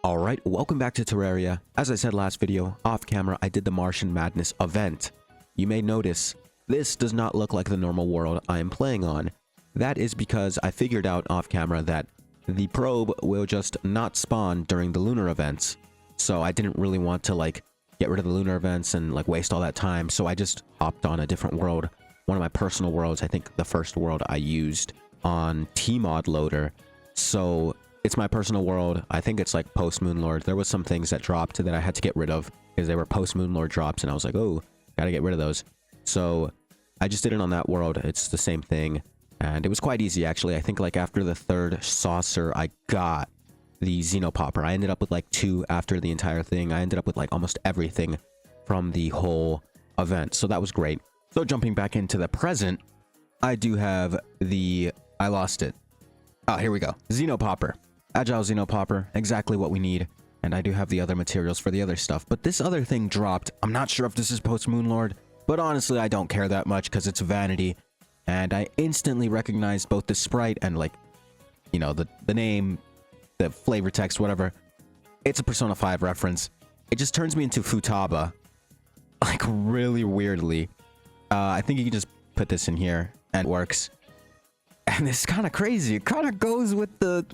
Alright, welcome back to Terraria. As I said last video, off camera I did the Martian Madness event. You may notice, this does not look like the normal world I am playing on. That is because I figured out off camera that the probe will just not spawn during the lunar events. So I didn't really want to get rid of the lunar events and waste all that time, so I just hopped on a different world. One of my personal worlds, I think the first world I used on Tmod loader. So it's my personal world. I think it's like post Moonlord. There was some things that dropped that I had to get rid of because they were post Moonlord drops, and I was like, oh, gotta get rid of those. So I just did it on that world. It's the same thing, and it was quite easy actually. I think after the third saucer, I got the Xenopopper. I ended up with 2 after the entire thing. I ended up with almost everything from the whole event, so that was great. So jumping back into the present, I do have I lost it. Oh, here we go. Xenopopper. Agile Xenopopper, exactly what we need. And I do have the other materials for the other stuff. But this other thing dropped. I'm not sure if this is post Moonlord, but honestly, I don't care that much because it's vanity. And I instantly recognized both the sprite and the name, the flavor text, whatever. It's a Persona 5 reference. It just turns me into Futaba. Really weirdly. I think you can just put this in here and it works. And it's kind of crazy. It kind of goes with the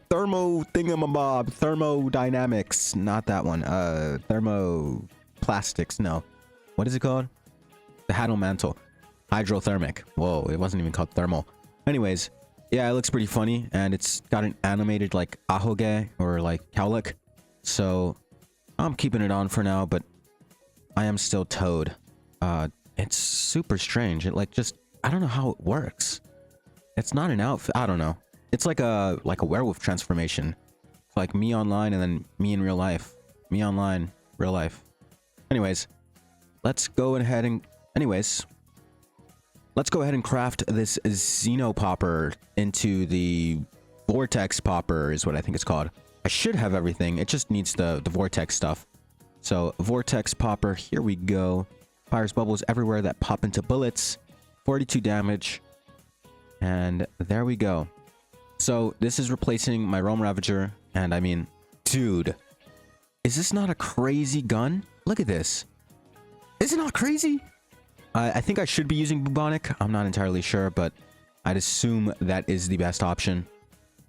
thermo thingamabob, thermodynamics. Not that one. Thermoplastics. No. What is it called? The Haddle Mantle. Hydrothermic. Whoa, it wasn't even called thermal. Anyways, yeah, it looks pretty funny, and it's got an animated ahoge or cowlick. So I'm keeping it on for now, but I am still Toad. It's super strange. It I don't know how it works. It's not an outfit. I don't know. It's like a werewolf transformation. It's like me online and then me in real life. Me online, real life. Anyways, let's go ahead and craft this Xenopopper into the Vortex Popper is what I think it's called. I should have everything. It just needs the Vortex stuff. So Vortex Popper, here we go. Fires bubbles everywhere that pop into bullets. 42 damage. And there we go. So this is replacing my Rome Ravager. And I mean, dude, is this not a crazy gun? Look at this. Is it not crazy? I think I should be using Bubonic. I'm not entirely sure, but I'd assume that is the best option.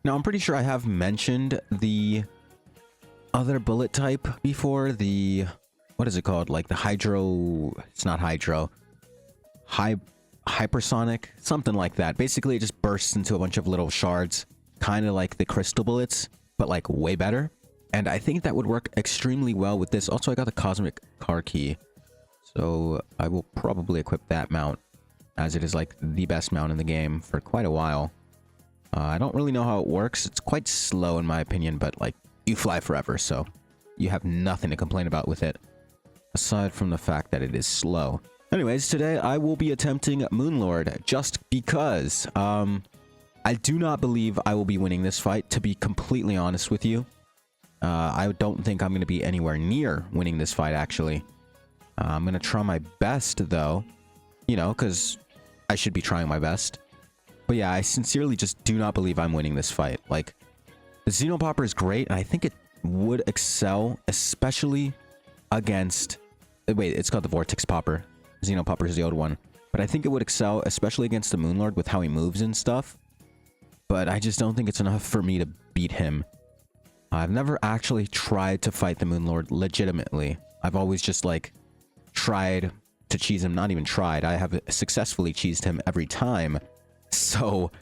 Now, I'm pretty sure I have mentioned the other bullet type before. What is it called? The Hydro... It's not Hydro. Hypersonic? Something like that. Basically, it just bursts into a bunch of little shards. Kind of like the crystal bullets, but way better. And I think that would work extremely well with this. Also, I got the Cosmic Car Key. So I will probably equip that mount, as it is the best mount in the game for quite a while. I don't really know how it works. It's quite slow in my opinion, but you fly forever, so you have nothing to complain about with it, aside from the fact that it is slow. Anyways, today I will be attempting Moonlord, just because I do not believe I will be winning this fight, to be completely honest with you. I don't think I'm going to be anywhere near winning this fight, actually. I'm going to try my best, though, because I should be trying my best. But yeah, I sincerely just do not believe I'm winning this fight. The Xenopopper is great, and I think it would excel, especially against... Wait, it's called the Vortex Popper. Xenopopper is the old one. But I think it would excel, especially against the Moonlord with how he moves and stuff. But I just don't think it's enough for me to beat him. I've never actually tried to fight the Moonlord legitimately. I've always just, tried to cheese him. Not even tried. I have successfully cheesed him every time. So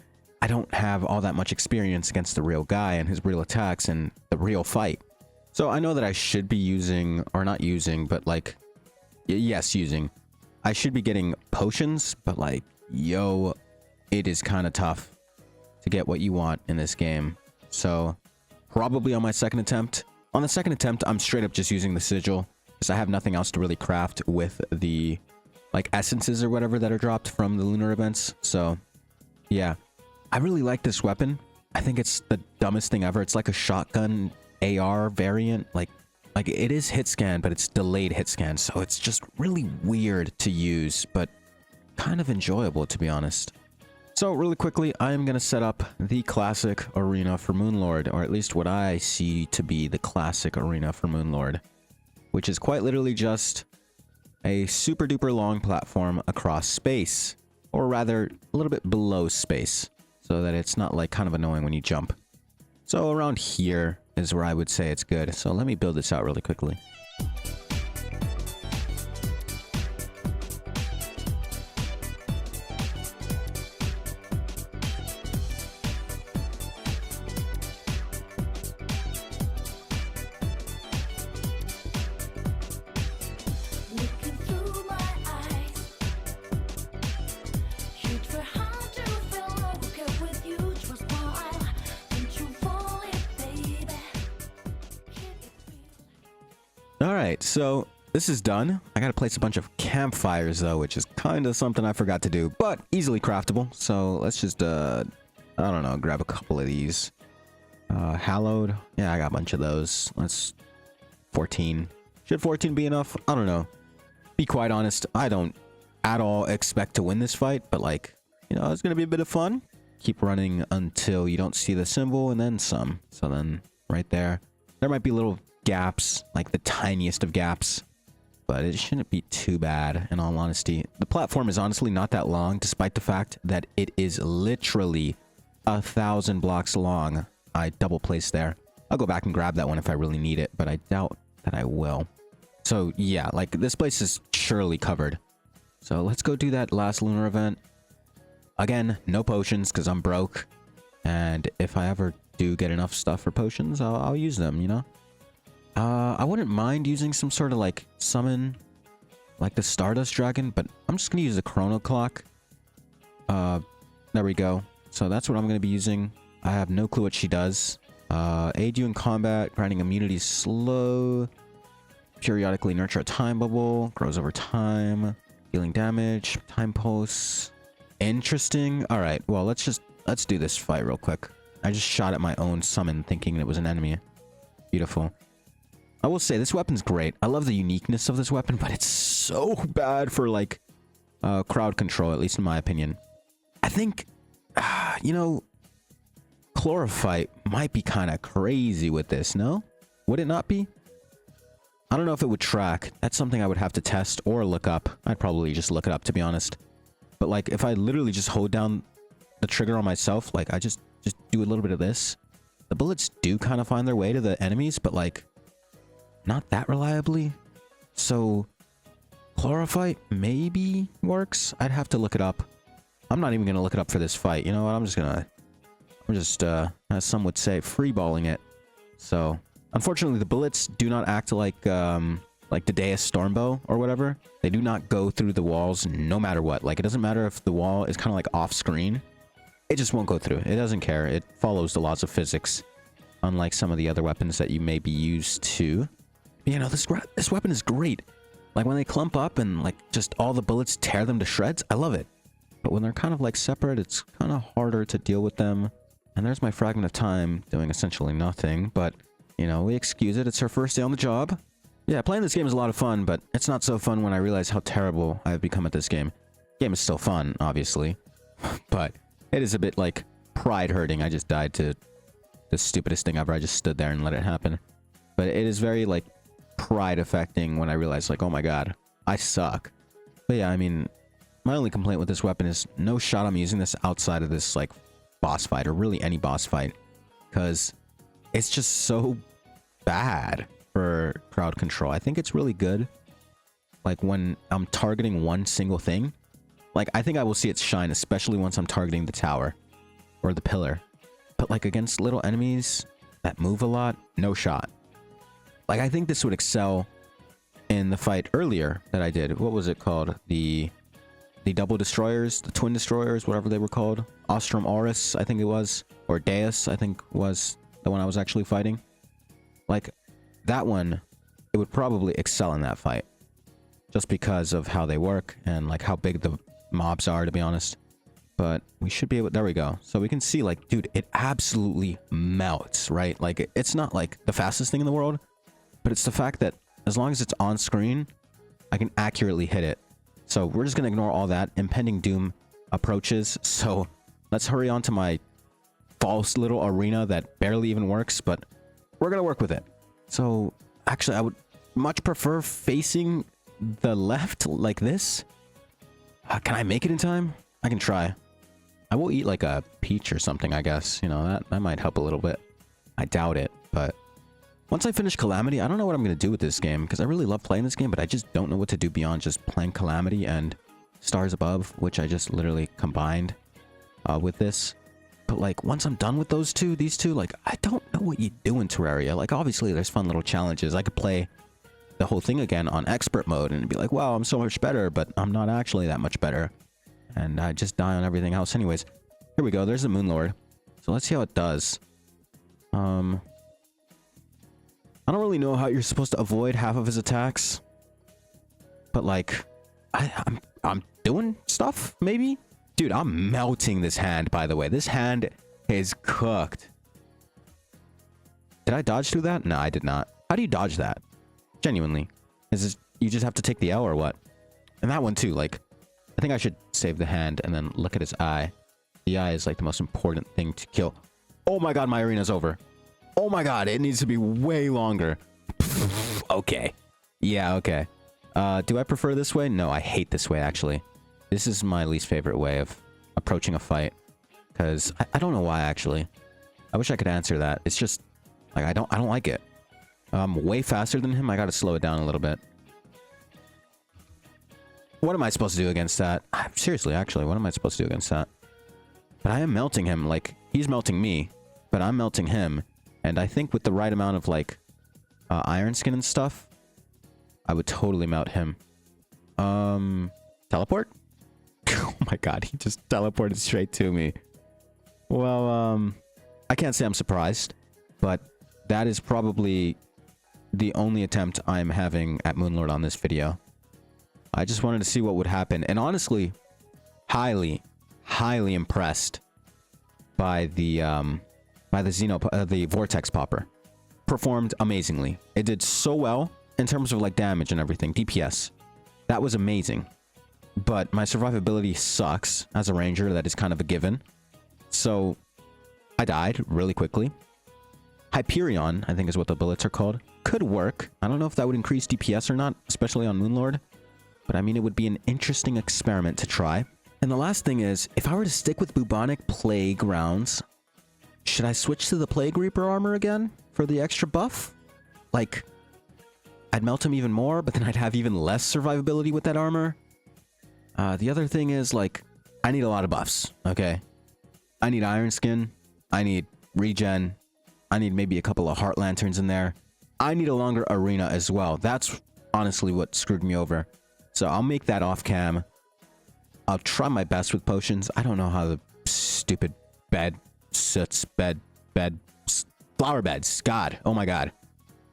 I don't have all that much experience against the real guy and his real attacks and the real fight. So I know that I should be using, or not using, but yes, using. I should be getting potions, but yo, it is kind of tough to get what you want in this game. So probably on my second attempt. On the second attempt, I'm straight up just using the sigil, because I have nothing else to really craft with the essences or whatever that are dropped from the lunar events. So yeah, I really like this weapon. I think it's the dumbest thing ever. It's like a shotgun AR variant. It is hit scan, but it's delayed hit scan, so it's just really weird to use, but kind of enjoyable, to be honest. So really quickly, I am going to set up the classic arena for Moonlord, or at least what I see to be the classic arena for Moonlord, which is quite literally just a super duper long platform across space, or rather a little bit below space, so that it's not like kind of annoying when you jump. So around here is where I would say it's good. So let me build this out really quickly. Alright, so this is done. I gotta place a bunch of campfires though, which is kind of something I forgot to do, but easily craftable. So let's just, I don't know, grab a couple of these. Hallowed. Yeah, I got a bunch of those. Let's 14. Should 14 be enough? I don't know. Be quite honest, I don't at all expect to win this fight, but like, you know, it's gonna be a bit of fun. Keep running until you don't see the symbol and then some. So then right there, there might be little gaps, like the tiniest of gaps, but it shouldn't be too bad in all honesty. The platform is honestly not that long, despite the fact that it is literally 1,000 blocks long. I double placed there. I'll go back and grab that one if I really need it, but I doubt that I will. So yeah, like this place is surely covered. So let's go do that last lunar event. Again, no potions because I'm broke, and if I ever do get enough stuff for potions, I'll use them, you know. I wouldn't mind using some sort of like summon, like the Stardust Dragon, but I'm just gonna use the Chrono Clock. There we go. So that's what I'm gonna be using. I have no clue what she does. Aid you in combat, granting immunity slow. Periodically nurture a time bubble, grows over time. Healing damage, time pulse. Interesting. All right. Well, let's do this fight real quick. I just shot at my own summon, thinking it was an enemy. Beautiful. I will say this weapon's great. I love the uniqueness of this weapon, but it's so bad for like crowd control, at least in my opinion. I think, you know, Chlorophyte might be kind of crazy with this, no? Would it not be? I don't know if it would track. That's something I would have to test or look up. I'd probably just look it up, to be honest. But like, if I literally just hold down the trigger on myself, like I just do a little bit of this, the bullets do kind of find their way to the enemies, but like not that reliably. So Chlorophyte maybe works. I'd have to look it up. I'm not even gonna look it up for this fight. You know what? I'm just as some would say, freeballing it. So unfortunately, the bullets do not act like the Deus Stormbow or whatever. They do not go through the walls no matter what. Like, it doesn't matter if the wall is kind of like off screen. It just won't go through. It doesn't care. It follows the laws of physics, unlike some of the other weapons that you may be used to. You know, this weapon is great. Like, when they clump up and, like, just all the bullets tear them to shreds, I love it. But when they're kind of, like, separate, it's kind of harder to deal with them. And there's my fragment of time doing essentially nothing. But, you know, we excuse it. It's our first day on the job. Yeah, playing this game is a lot of fun, but it's not so fun when I realize how terrible I've become at this game. Game is still fun, obviously. But it is a bit, like, pride-hurting. I just died to the stupidest thing ever. I just stood there and let it happen. But it is very, like, pride-affecting when I realize, like, oh my god, I suck. But yeah, I mean, my only complaint with this weapon is no shot I'm using this outside of this, like, boss fight, or really any boss fight. Because it's just so bad for crowd control. I think it's really good, like, when I'm targeting one single thing. Like, I think I will see its shine, especially once I'm targeting the tower or the pillar. But, like, against little enemies that move a lot, no shot. Like, I think this would excel in the fight earlier that I did. What was it called? The double destroyers, the twin destroyers, whatever they were called. Ostrom Auris, I think it was. Or Deus, I think was the one I was actually fighting. Like, that one, it would probably excel in that fight. Just because of how they work and, like, how big the mobs are, to be honest. But we should be able... There we go. So we can see, like, dude, it absolutely melts, right? Like, it's not, like, the fastest thing in the world. But it's the fact that as long as it's on screen, I can accurately hit it. So we're just going to ignore all that. Impending doom approaches. So Let's hurry on to my false little arena that barely even works, but we're gonna work with it. So, actually, I would much prefer facing the left like this. Can I make it in time? I can try. I will eat like a peach or something, I guess. You know, that might help a little bit. I doubt it, but once I finish Calamity, I don't know what I'm going to do with this game, because I really love playing this game, but I just don't know what to do beyond just playing Calamity and Stars Above, which I just literally combined with this. But like, once I'm done with these two, like, I don't know what you do in Terraria. Like, obviously, there's fun little challenges. I could play the whole thing again on expert mode and be like, wow, I'm so much better, but I'm not actually that much better. And I just die on everything else anyways. Here we go. There's the Moonlord. So let's see how it does. I don't really know how you're supposed to avoid half of his attacks. But like, I'm doing stuff, maybe? Dude, I'm melting this hand, by the way. This hand is cooked. Did I dodge through that? No, I did not. How do you dodge that? Genuinely. Is this, you just have to take the L or what? And that one too, like, I think I should save the hand and then look at his eye. The eye is like the most important thing to kill. Oh my god, my arena's over. Oh my god, it needs to be way longer. Okay. Yeah, okay. Do I prefer this way? No, I hate this way, actually. This is my least favorite way of approaching a fight. Because I don't know why, actually. I wish I could answer that. It's just, like, I don't like it. I'm way faster than him. I gotta slow it down a little bit. What am I supposed to do against that? Seriously, actually, what am I supposed to do against that? But I am melting him. Like, he's melting me, but I'm melting him. And I think with the right amount of, like, iron skin and stuff, I would totally melt him. Teleport? Oh my god, he just teleported straight to me. Well, I can't say I'm surprised, but that is probably the only attempt I'm having at Moonlord on this video. I just wanted to see what would happen, and honestly, highly impressed by the the Vortex Popper. Performed amazingly. It did so well in terms of like damage and everything, DPS. That was amazing. But my survivability sucks as a ranger. That is kind of a given. So I died really quickly. Hyperion, I think is what the bullets are called, could work. I don't know if that would increase DPS or not, especially on Moonlord. But I mean, it would be an interesting experiment to try. And the last thing is, if I were to stick with bubonic plague rounds, should I switch to the Plague Reaper armor again for the extra buff? Like, I'd melt him even more, but then I'd have even less survivability with that armor. The other thing is, like, I need a lot of buffs, okay? I need Iron Skin. I need regen. I need maybe a couple of Heart Lanterns in there. I need a longer arena as well. That's honestly what screwed me over. So I'll make that off cam. I'll try my best with potions. I don't know how the stupid flower beds. God, oh my god.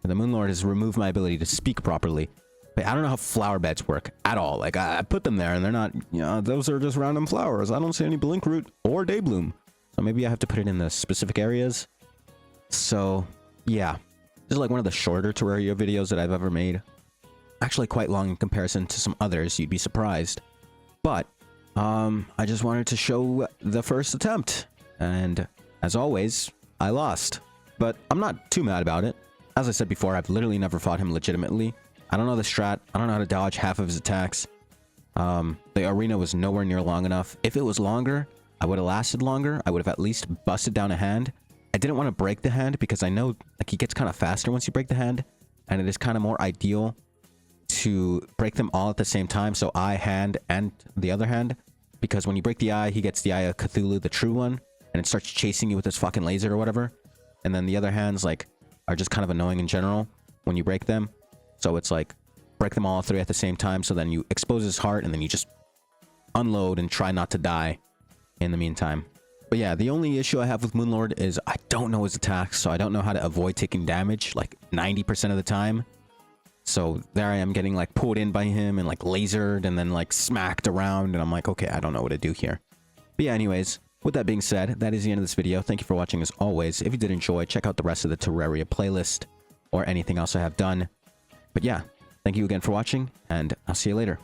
The Moonlord has removed my ability to speak properly. But I don't know how flower beds work at all. Like, I put them there and they're not, you know, those are just random flowers. I don't see any Blinkroot or Daybloom. So maybe I have to put it in the specific areas. So, yeah. This is like one of the shorter Terraria videos that I've ever made. Actually quite long in comparison to some others, you'd be surprised. But, I just wanted to show the first attempt. And, as always, I lost. But I'm not too mad about it. As I said before, I've literally never fought him legitimately. I don't know the strat. I don't know how to dodge half of his attacks. The arena was nowhere near long enough. If it was longer, I would have lasted longer. I would have at least busted down a hand. I didn't want to break the hand because I know like he gets kind of faster once you break the hand. And it is kind of more ideal to break them all at the same time. So eye, hand, and the other hand. Because when you break the eye, he gets the eye of Cthulhu, the true one. And it starts chasing you with his fucking laser or whatever. And then the other hands like are just kind of annoying in general when you break them. So it's like, break them all three at the same time, so then you expose his heart, and then you just unload and try not to die in the meantime. But yeah, the only issue I have with Moonlord is I don't know his attacks, so I don't know how to avoid taking damage, like 90% of the time. So there I am getting like pulled in by him and like lasered and then like smacked around, and I'm like, okay, I don't know what to do here. But yeah, anyways, with that being said, that is the end of this video. Thank you for watching as always. If you did enjoy, check out the rest of the Terraria playlist or anything else I have done. But yeah, thank you again for watching, and I'll see you later.